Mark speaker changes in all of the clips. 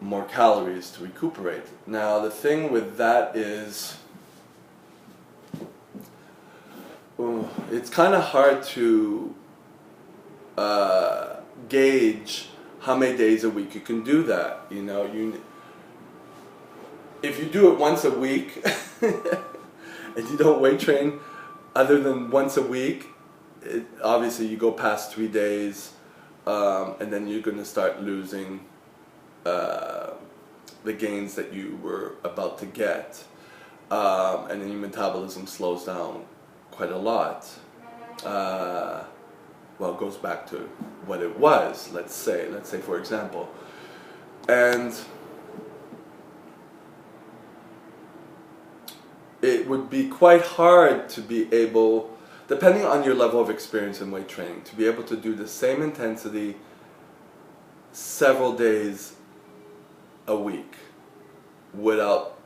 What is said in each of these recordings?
Speaker 1: more calories to recuperate. Now the thing with that is, it's kind of hard to gauge how many days a week you can do that. You know, if you do it once a week and you don't weight train other than once a week, obviously you go past 3 days, and then you're going to start losing the gains that you were about to get, and then your metabolism slows down quite a lot. Well, it goes back to what it was, let's say for example. And it would be quite hard to be able, depending on your level of experience in weight training, to be able to do the same intensity several days a week without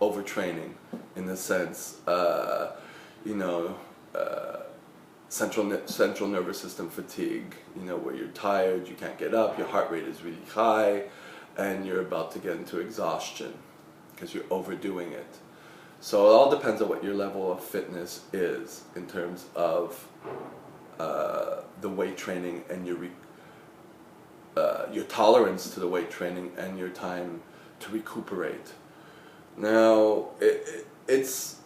Speaker 1: overtraining, in the sense, central nervous system fatigue, where you're tired, you can't get up, your heart rate is really high, and you're about to get into exhaustion because you're overdoing it. So it all depends on what your level of fitness is in terms of the weight training and your tolerance to the weight training and your time to recuperate. Now, it's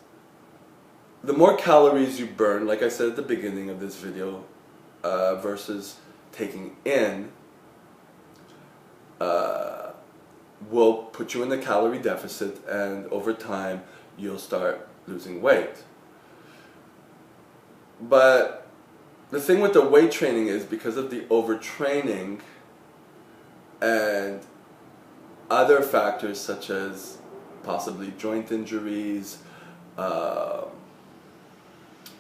Speaker 1: the more calories you burn, like I said at the beginning of this video, versus taking in, will put you in a calorie deficit, and over time you'll start losing weight. But the thing with the weight training is, because of the overtraining and other factors such as possibly joint injuries,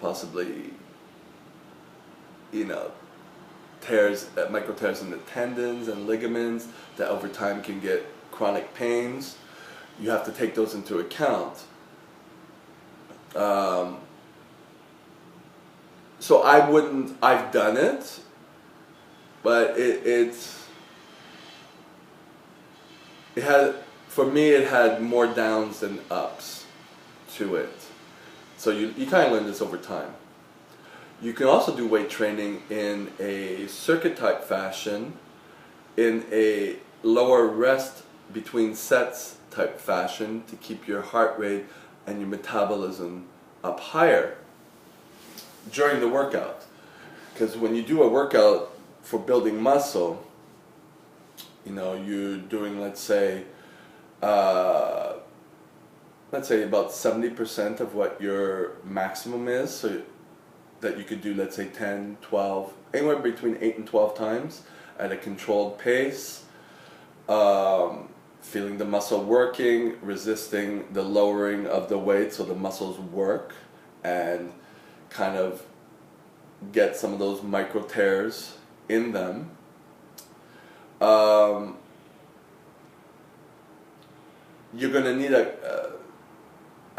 Speaker 1: possibly micro tears in the tendons and ligaments that over time can get chronic pains, you have to take those into account. So I've done it, but for me it had more downs than ups to it. So you kind of learn this over time. You can also do weight training in a circuit type fashion, in a lower rest between sets type fashion, to keep your heart rate and your metabolism up higher during the workout. Because when you do a workout for building muscle, you're doing, let's say about 70% of what your maximum is, so that you could do, let's say 10, 12, anywhere between 8 and 12 times at a controlled pace, feeling the muscle working, resisting the lowering of the weight so the muscles work, and kind of get some of those micro tears in them. You're going to need a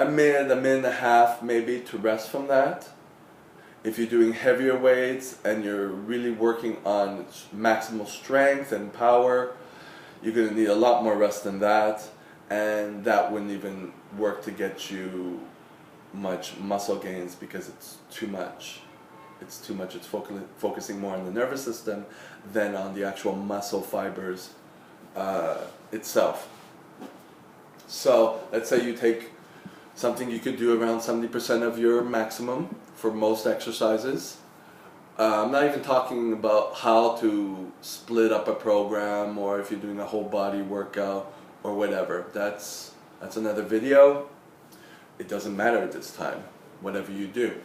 Speaker 1: minute and a half maybe to rest from that. If you're doing heavier weights and you're really working on maximal strength and power, you're going to need a lot more rest than that, and that wouldn't even work to get you much muscle gains, because it's too much. It's focusing more on the nervous system than on the actual muscle fibers itself. So let's say you take something you could do around 70% of your maximum for most exercises. I'm not even talking about how to split up a program, or if you're doing a whole body workout or whatever. That's another video. It doesn't matter at this time, whatever you do.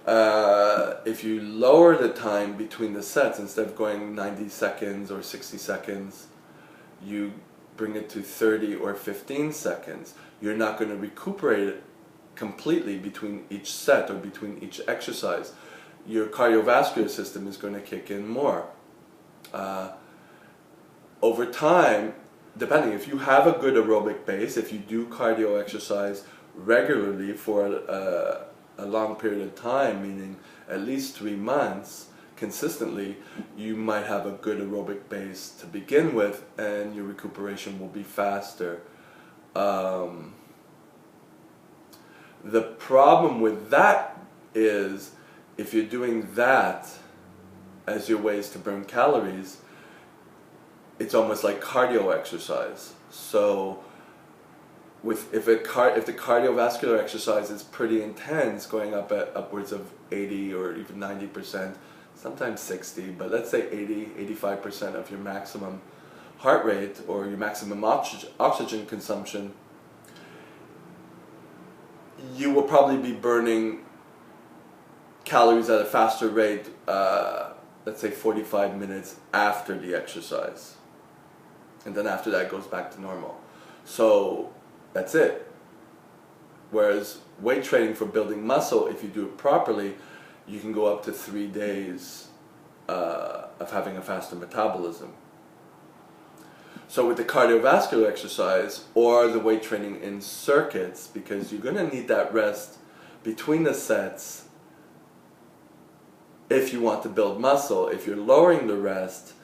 Speaker 1: If you lower the time between the sets, instead of going 90 seconds or 60 seconds, you bring it to 30 or 15 seconds. You're not going to recuperate it completely between each set or between each exercise. Your cardiovascular system is going to kick in more. Over time, depending, if you have a good aerobic base, if you do cardio exercise regularly for a long period of time, meaning at least 3 months, consistently, you might have a good aerobic base to begin with, and your recuperation will be faster. The problem with that is if you're doing that as your ways to burn calories, it's almost like cardio exercise. So if the cardiovascular exercise is pretty intense, going up at upwards of 80 or even 90%, sometimes 60, but let's say 85% of your maximum heart rate or your maximum oxygen consumption, you will probably be burning calories at a faster rate, let's say 45 minutes after the exercise. And then after that it goes back to normal. So that's it. Whereas weight training for building muscle, if you do it properly, you can go up to 3 days of having a faster metabolism. So with the cardiovascular exercise or the weight training in circuits, because you're going to need that rest between the sets if you want to build muscle. If you're lowering the rest,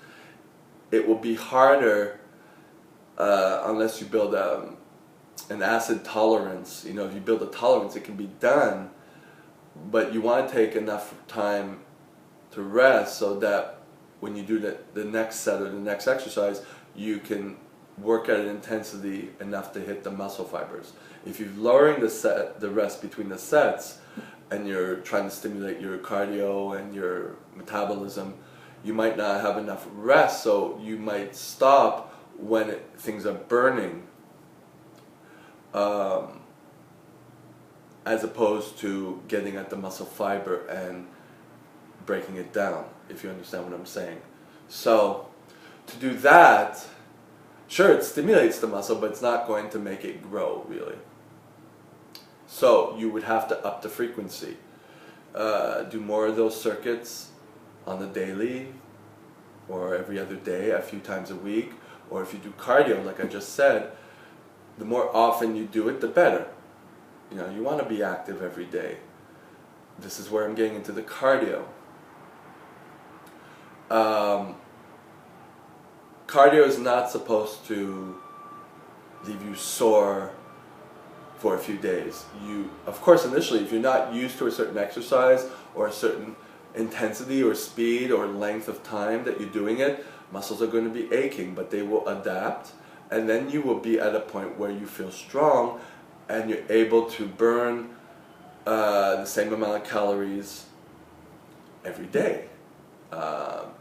Speaker 1: it will be harder unless you build an acid tolerance. You know, if you build a tolerance, it can be done, but you want to take enough time to rest so that when you do the next set or the next exercise, you can work at an intensity enough to hit the muscle fibers. If you're lowering the rest between the sets and you're trying to stimulate your cardio and your metabolism, you might not have enough rest, so you might stop when things are burning, as opposed to getting at the muscle fiber and breaking it down, if you understand what I'm saying. So to do that, sure, it stimulates the muscle, but it's not going to make it grow, really. So you would have to up the frequency. Do more of those circuits on the daily or every other day, a few times a week. Or if you do cardio, like I just said, the more often you do it, the better. You know, you want to be active every day. This is where I'm getting into the cardio. Cardio is not supposed to leave you sore for a few days. Of course, initially, if you're not used to a certain exercise or a certain intensity or speed or length of time that you're doing it, muscles are going to be aching, but they will adapt, and then you will be at a point where you feel strong and you're able to burn the same amount of calories every day.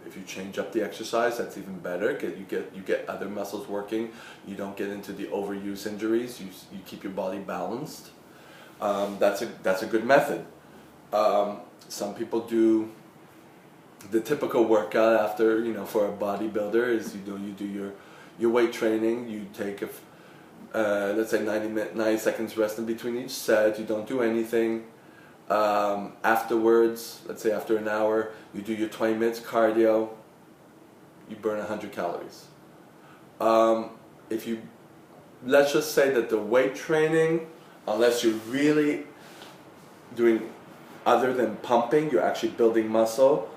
Speaker 1: If you change up the exercise, that's even better. You get other muscles working. You don't get into the overuse injuries. You keep your body balanced. That's a good method. Some people do the typical workout after, for a bodybuilder is you do your weight training. You take let's say 90 seconds rest in between each set. You don't do anything. Afterwards, let's say after an hour, you do your 20 minutes cardio. You burn 100 calories. Let's just say that the weight training, unless you're really doing other than pumping, you're actually building muscle.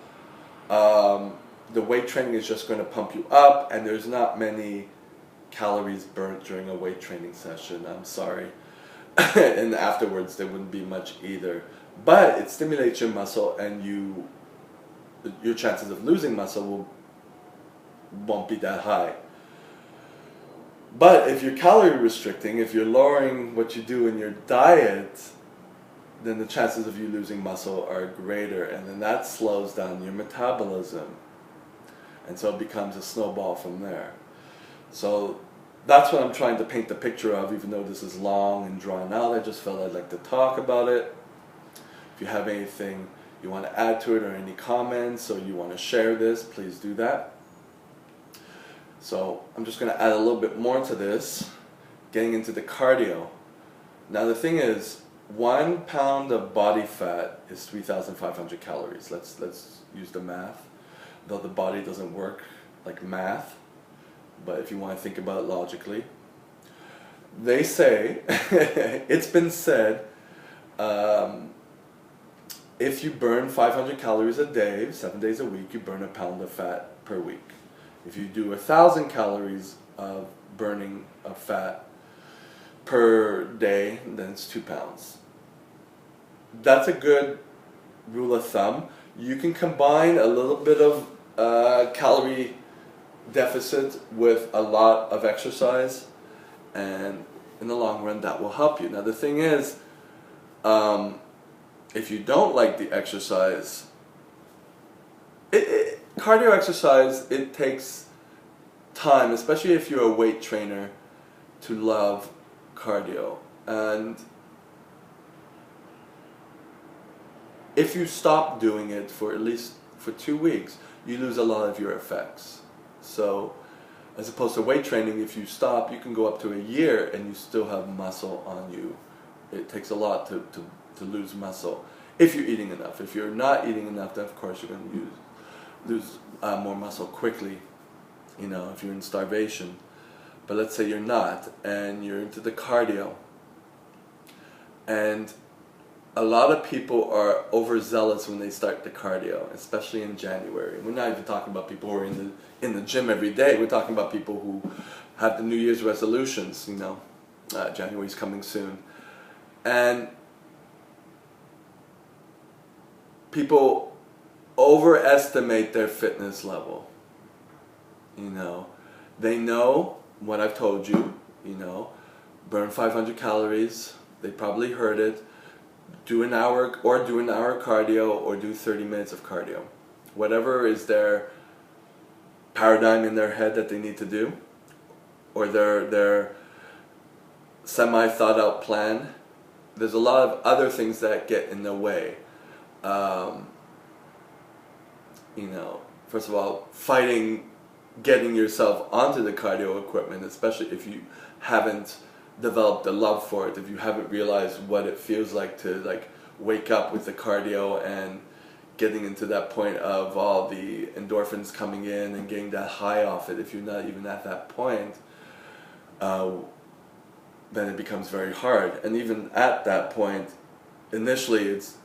Speaker 1: The weight training is just going to pump you up, and there's not many calories burnt during a weight training session. I'm sorry. And afterwards, there wouldn't be much either. But it stimulates your muscle, and your chances of losing muscle won't be that high. But if you're calorie restricting, if you're lowering what you do in your diet, then the chances of you losing muscle are greater, and then that slows down your metabolism. And so it becomes a snowball from there. So that's what I'm trying to paint the picture of, even though this is long and drawn out. I just felt I'd like to talk about it. If you have anything you want to add to it, or any comments, or you want to share this, please do that. So I'm just going to add a little bit more to this, getting into the cardio. Now the thing is, 1 pound of body fat is 3,500 calories. Let's use the math, though the body doesn't work like math, but if you want to think about it logically, they say, it's been said, if you burn 500 calories a day, 7 days a week, you burn a pound of fat per week. If you do 1,000 calories of burning of fat per day, then it's 2 pounds. That's a good rule of thumb. You can combine a little bit of calorie deficit with a lot of exercise, and in the long run that will help you. Now the thing is, if you don't like the exercise, cardio exercise, it takes time, especially if you're a weight trainer, to love cardio. And if you stop doing it for at least for 2 weeks, you lose a lot of your effects. So as opposed to weight training, if you stop, you can go up to a year and you still have muscle on you. It takes a lot to lose muscle if you're eating enough. If you're not eating enough, then of course you're going to lose more muscle quickly, you know, if you're in starvation. But let's say you're not, and you're into the cardio, and a lot of people are overzealous when they start the cardio, especially in January. We're not even talking about people who are in the gym every day. We're talking about people who have the New Year's resolutions, you know. January's coming soon. And people overestimate their fitness level. You know, they know what I've told you, you know, burn 500 calories. They probably heard it. Do an hour cardio, or do 30 minutes of cardio. Whatever is their paradigm in their head that they need to do, or their semi thought out plan. There's a lot of other things that get in the way. You know, first of all, fighting getting yourself onto the cardio equipment, especially if you haven't developed a love for it, if you haven't realized what it feels like to like wake up with the cardio and getting into that point of all the endorphins coming in and getting that high off it. If you're not even at that point, then it becomes very hard. And even at that point, initially it's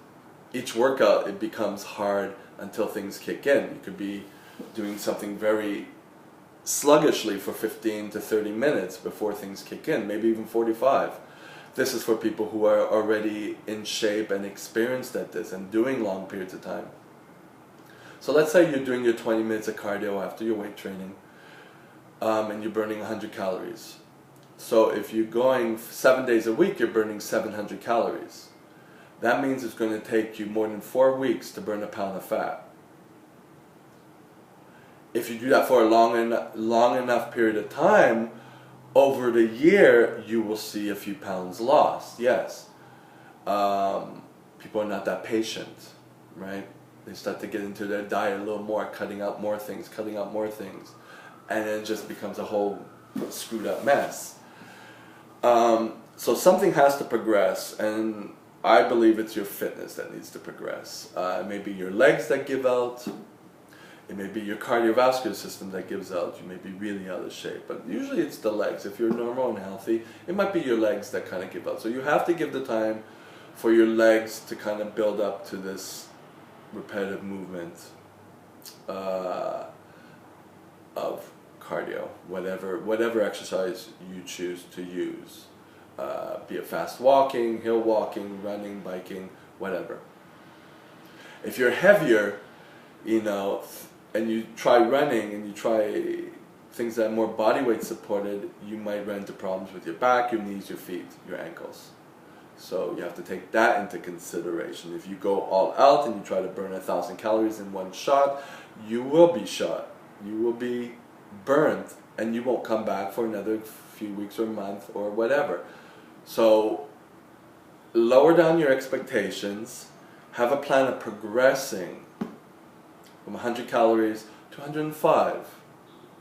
Speaker 1: each workout, it becomes hard until things kick in. You could be doing something very sluggishly for 15 to 30 minutes before things kick in, maybe even 45. This is for people who are already in shape and experienced at this and doing long periods of time. So let's say you're doing your 20 minutes of cardio after your weight training, and you're burning 100 calories. So if you're going 7 days a week, you're burning 700 calories. That means it's going to take you more than 4 weeks to burn a pound of fat. If you do that for a long enough period of time, over the year, you will see a few pounds lost, yes. People are not that patient, right? They start to get into their diet a little more, cutting out more things, and then it just becomes a whole screwed up mess. So something has to progress, and I believe it's your fitness that needs to progress. It may be your legs that give out. It may be your cardiovascular system that gives out. You may be really out of shape, but usually it's the legs. If you're normal and healthy, it might be your legs that kind of give out. So you have to give the time for your legs to kind of build up to this repetitive movement of cardio, whatever exercise you choose to use. Be it fast walking, hill walking, running, biking, whatever. If you're heavier, you know, and you try running and you try things that are more body weight supported, you might run into problems with your back, your knees, your feet, your ankles. So you have to take that into consideration. If you go all out and you try to burn 1,000 calories in one shot, you will be shot. You will be burnt, and you won't come back for another few weeks or month or whatever. So lower down your expectations, have a plan of progressing from 100 calories to 105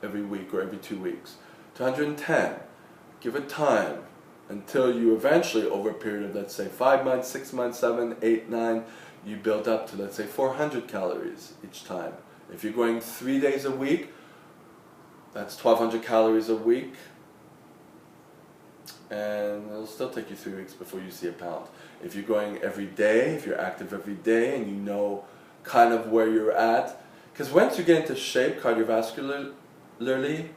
Speaker 1: every week or every 2 weeks, to 110. Give it time until you eventually, over a period of, let's say, 5 months, 6 months, 7, 8, 9, you build up to, let's say, 400 calories each time. If you're going 3 days a week, that's 1,200 calories a week. and it'll still take you 3 weeks before you see a pound. If you're going every day, if you're active every day, and you know kind of where you're at, because once you get into shape cardiovascularly,